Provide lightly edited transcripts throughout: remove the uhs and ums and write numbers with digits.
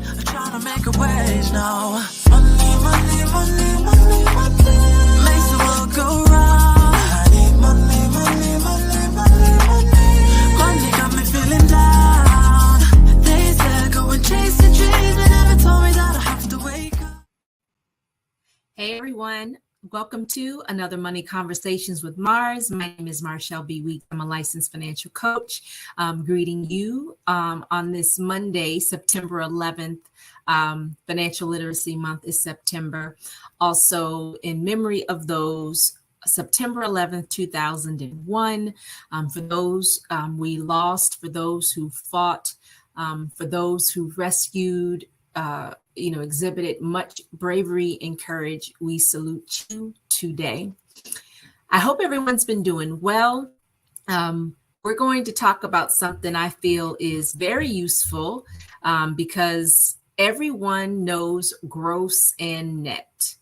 I'm trying to make a wage now. Money, money, money, money, money makes the world go round. I need money, money, money, money, money. Money got me feeling down. They said go and chase the dreams, but never told me that I have to wake up. Hey everyone, welcome to another Money Conversations with Mars. My name is Marshall B. Weeks. I'm a licensed financial coach. Greeting you on this Monday, September 11th. Financial Literacy Month is September. Also, in memory of those, September 11th, 2001. For those we lost, for those who fought, for those who rescued, exhibited much bravery and courage. We salute you today. I hope everyone's been doing well. We're going to talk about something I feel is very useful because everyone knows gross and net.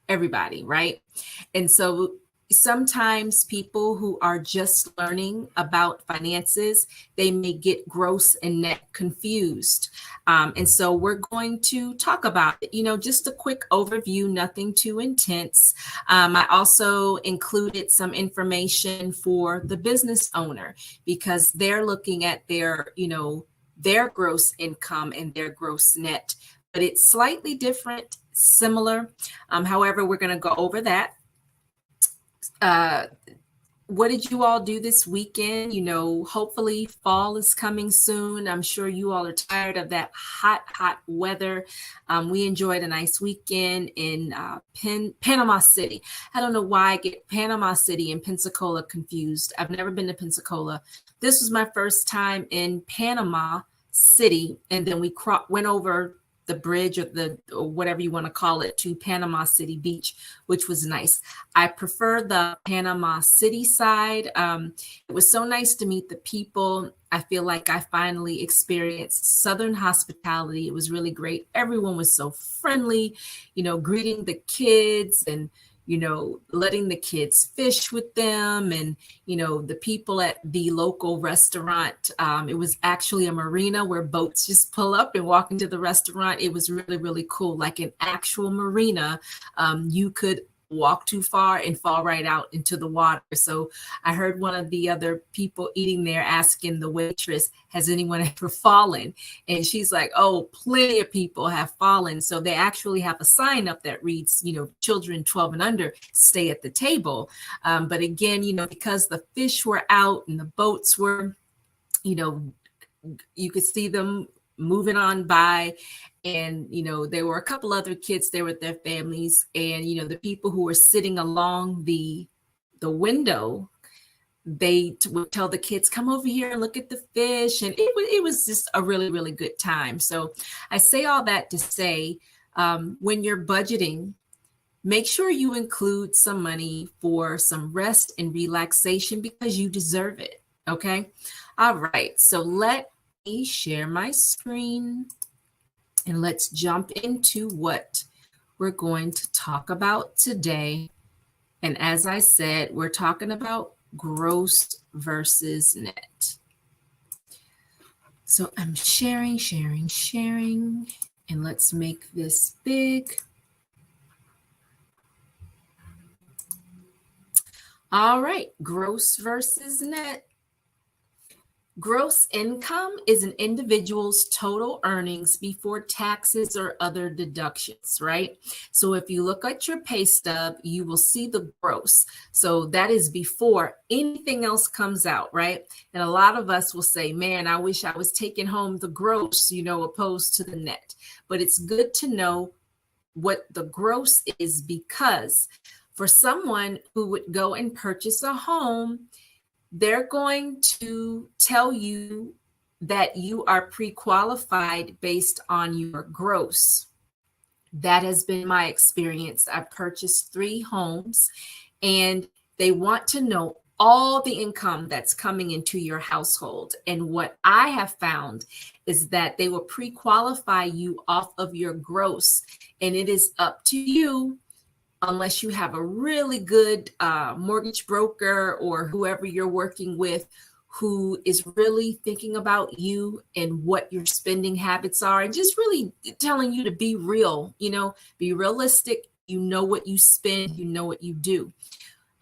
Everybody, right? And so sometimes people who are just learning about finances, they may get gross and net confused. And so we're going to talk about it, just a quick overview, nothing too intense. I also included some information for the business owner because they're looking at their gross income and their gross net, but it's slightly different, similar. However, we're going to go over that. What did you all do this weekend? Hopefully fall is coming soon. I'm sure you all are tired of that hot weather. We enjoyed a nice weekend in Panama City. I don't know why I get Panama City and Pensacola confused. I've never been to Pensacola. This was my first time in Panama City, and then we went over the bridge or whatever you want to call it to Panama City Beach, which was nice. I prefer the Panama City side. It was so nice to meet the people. I feel like I finally experienced Southern hospitality. It was really great. Everyone was so friendly, greeting the kids and letting the kids fish with them and, the people at the local restaurant. It was actually a marina where boats just pull up and walk into the restaurant. It was really, really cool. Like an actual marina. You could walk too far and fall right out into the water. So I heard one of the other people eating there asking the waitress, has anyone ever fallen? And she's like, oh, plenty of people have fallen. So they actually have a sign up that reads, children 12 and under stay at the table. But again, because the fish were out and the boats were, you could see them moving on by. And, there were a couple other kids there with their families. And, the people who were sitting along the window, they would tell the kids, come over here and look at the fish. And it was just a really, really good time. So I say all that to say, when you're budgeting, make sure you include some money for some rest and relaxation because you deserve it. Okay. All right. So let me share my screen. And let's jump into what we're going to talk about today. And as I said, we're talking about gross versus net. So I'm sharing, and let's make this big. All right, gross versus net. Gross income is an individual's total earnings before taxes or other deductions, right? So if you look at your pay stub, you will see the gross. So that is before anything else comes out, right? And a lot of us will say, man, I wish I was taking home the gross, opposed to the net. But it's good to know what the gross is because for someone who would go and purchase a home, they're going to tell you that you are pre-qualified based on your gross. That has been my experience. I've purchased 3 homes and they want to know all the income that's coming into your household. And what I have found is that they will pre-qualify you off of your gross, and it is up to you, unless you have a really good mortgage broker or whoever you're working with who is really thinking about you and what your spending habits are, and just really telling you to be real, be realistic. You know what you spend, you know what you do.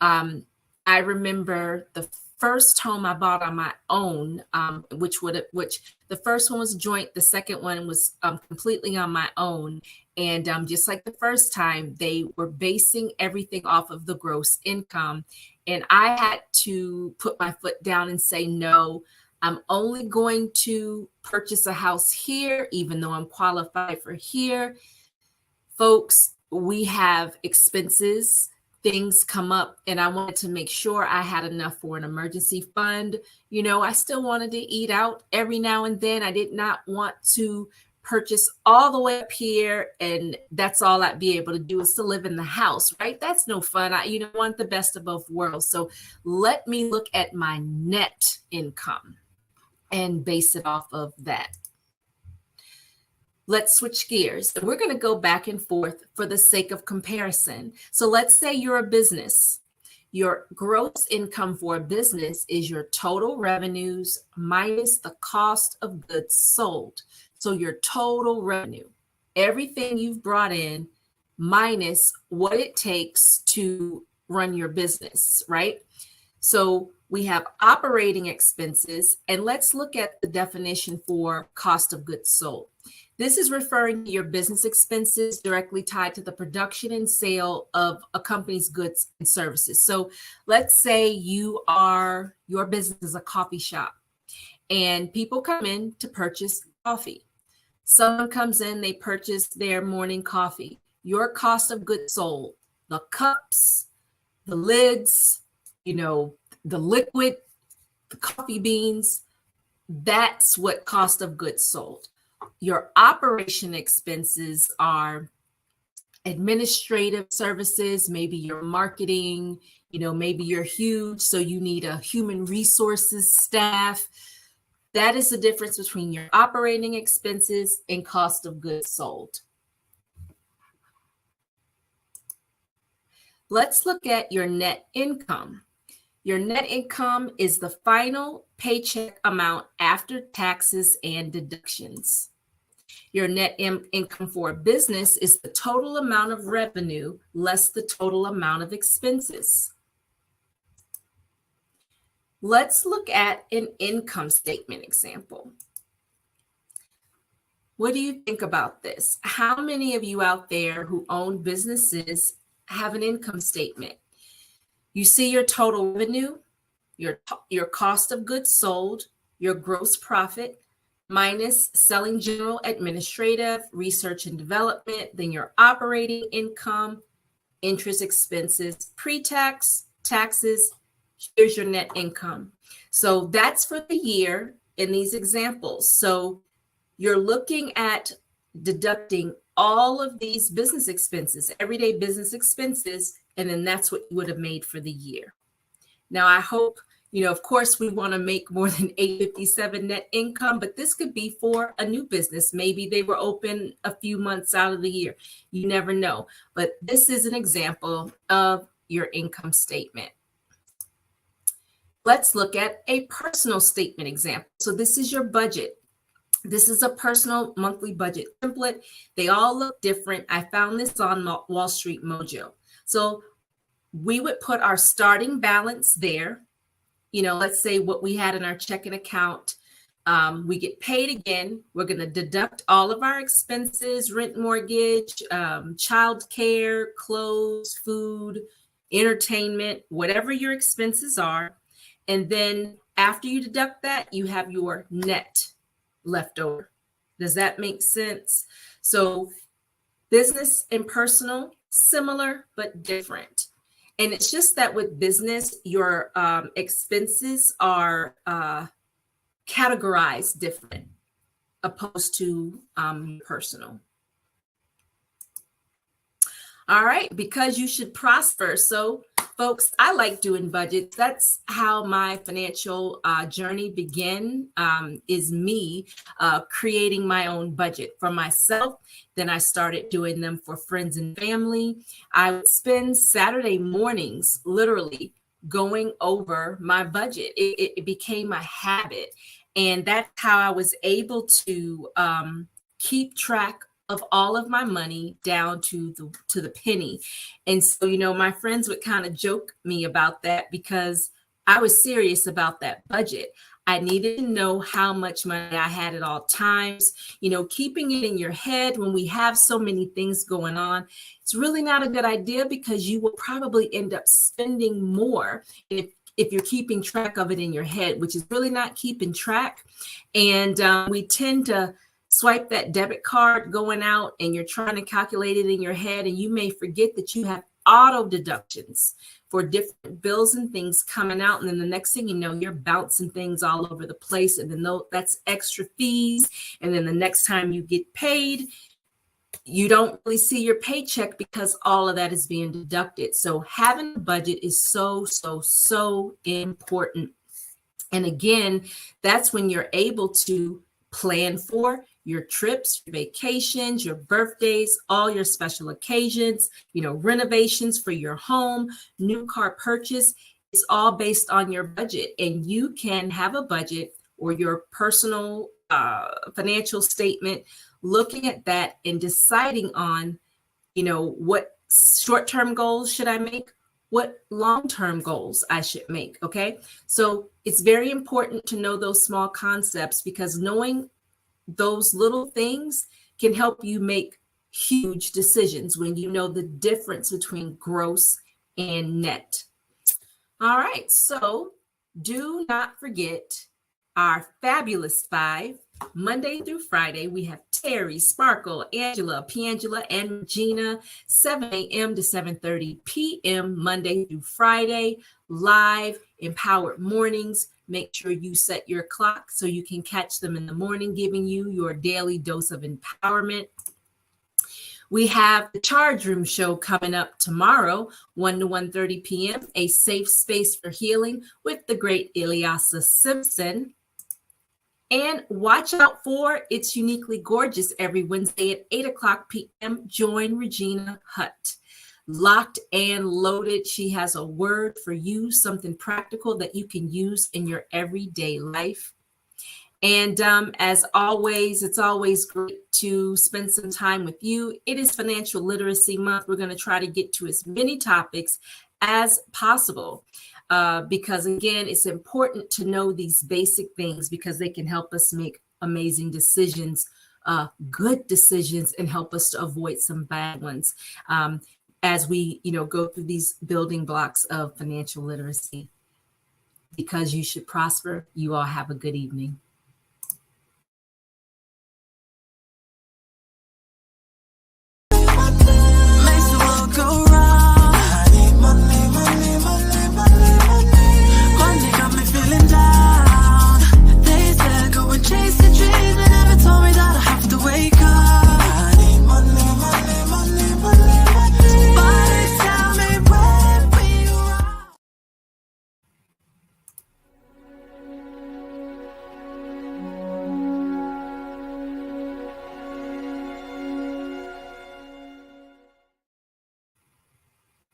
I remember the first home I bought on my own, which the first one was joint, the second one was completely on my own. And just like the first time, they were basing everything off of the gross income. And I had to put my foot down and say, no, I'm only going to purchase a house here, even though I'm qualified for here. Folks, we have expenses, things come up, and I wanted to make sure I had enough for an emergency fund. I still wanted to eat out every now and then. I did not want to purchase all the way up here, and that's all I'd be able to do is to live in the house, right? That's no fun. I want the best of both worlds. So let me look at my net income and base it off of that. Let's switch gears. We're going to go back and forth for the sake of comparison. So let's say you're a business. Your gross income for a business is your total revenues minus the cost of goods sold. So your total revenue, everything you've brought in minus what it takes to run your business, right? So we have operating expenses, and let's look at the definition for cost of goods sold. This is referring to your business expenses directly tied to the production and sale of a company's goods and services. So let's say your business is a coffee shop and people come in to purchase coffee. Someone comes in, they purchase their morning coffee. Your cost of goods sold, the cups, the lids, the liquid, the coffee beans, that's what cost of goods sold. Your operation expenses are administrative services, maybe your marketing, maybe you're huge, so you need a human resources staff. That is the difference between your operating expenses and cost of goods sold. Let's look at your net income. Your net income is the final paycheck amount after taxes and deductions. Your net income for a business is the total amount of revenue less the total amount of expenses. Let's look at an income statement example. What do you think about this? How many of you out there who own businesses have an income statement? You see your total revenue, your cost of goods sold, your gross profit, minus selling, general, administrative, research and development, then your operating income, interest expenses, pre-tax, taxes. Here's your net income. So that's for the year in these examples. So you're looking at deducting all of these business expenses, everyday business expenses, and then that's what you would have made for the year. Now, I hope, of course, we want to make more than $857 net income, but this could be for a new business. Maybe they were open a few months out of the year. You never know. But this is an example of your income statement. Let's look at a personal statement example. So this is your budget. This is a personal monthly budget template. They all look different. I found this on Wall Street Mojo. So we would put our starting balance there. Let's say what we had in our checking account. We get paid again. We're going to deduct all of our expenses, rent, mortgage, child care, clothes, food, entertainment, whatever your expenses are. And then after you deduct that, you have your net left over. Does that make sense? So business and personal, similar but different. And it's just that with business, your expenses are categorized different opposed to personal. All right, because you should prosper. So folks, I like doing budgets. That's how my financial journey began, is me creating my own budget for myself. Then I started doing them for friends and family. I would spend Saturday mornings literally going over my budget. It became a habit. And that's how I was able to keep track of all of my money down to the penny. And so, my friends would kind of joke me about that because I was serious about that budget. I needed to know how much money I had at all times. Keeping it in your head when we have so many things going on, it's really not a good idea because you will probably end up spending more if you're keeping track of it in your head, which is really not keeping track. And we tend to swipe that debit card going out and you're trying to calculate it in your head, and you may forget that you have auto deductions for different bills and things coming out. And then the next thing you know, you're bouncing things all over the place. And then that's extra fees. And then the next time you get paid, you don't really see your paycheck because all of that is being deducted. So having a budget is so, so, so important. And again, that's when you're able to plan for your trips, your vacations, your birthdays, all your special occasions, renovations for your home, new car purchase. It's all based on your budget. And you can have a budget or your personal financial statement, looking at that and deciding on, what short-term goals should I make? What long-term goals I should make, okay? So it's very important to know those small concepts, because knowing those little things can help you make huge decisions when you know the difference between gross and net. All right, so do not forget our Fabulous Five. Monday through Friday, we have Terry, Sparkle, Angela, Piangela, and Regina, 7 a.m. to 7:30 p.m. Monday through Friday, live, empowered mornings. Make sure you set your clock so you can catch them in the morning, giving you your daily dose of empowerment. We have the Charge Room show coming up tomorrow, 1 to 1:30 p.m., a safe space for healing with the great Ilyasah Simpson. And watch out for It's Uniquely Gorgeous every Wednesday at 8 o'clock p.m. Join Regina Hutt. Locked and loaded. She has a word for you, something practical that you can use in your everyday life. And as always, it's always great to spend some time with you. It is Financial Literacy Month. We're going to try to get to as many topics as possible. Because again, it's important to know these basic things because they can help us make amazing decisions, good decisions, and help us to avoid some bad ones as we, go through these building blocks of financial literacy. Because you should prosper. You all have a good evening.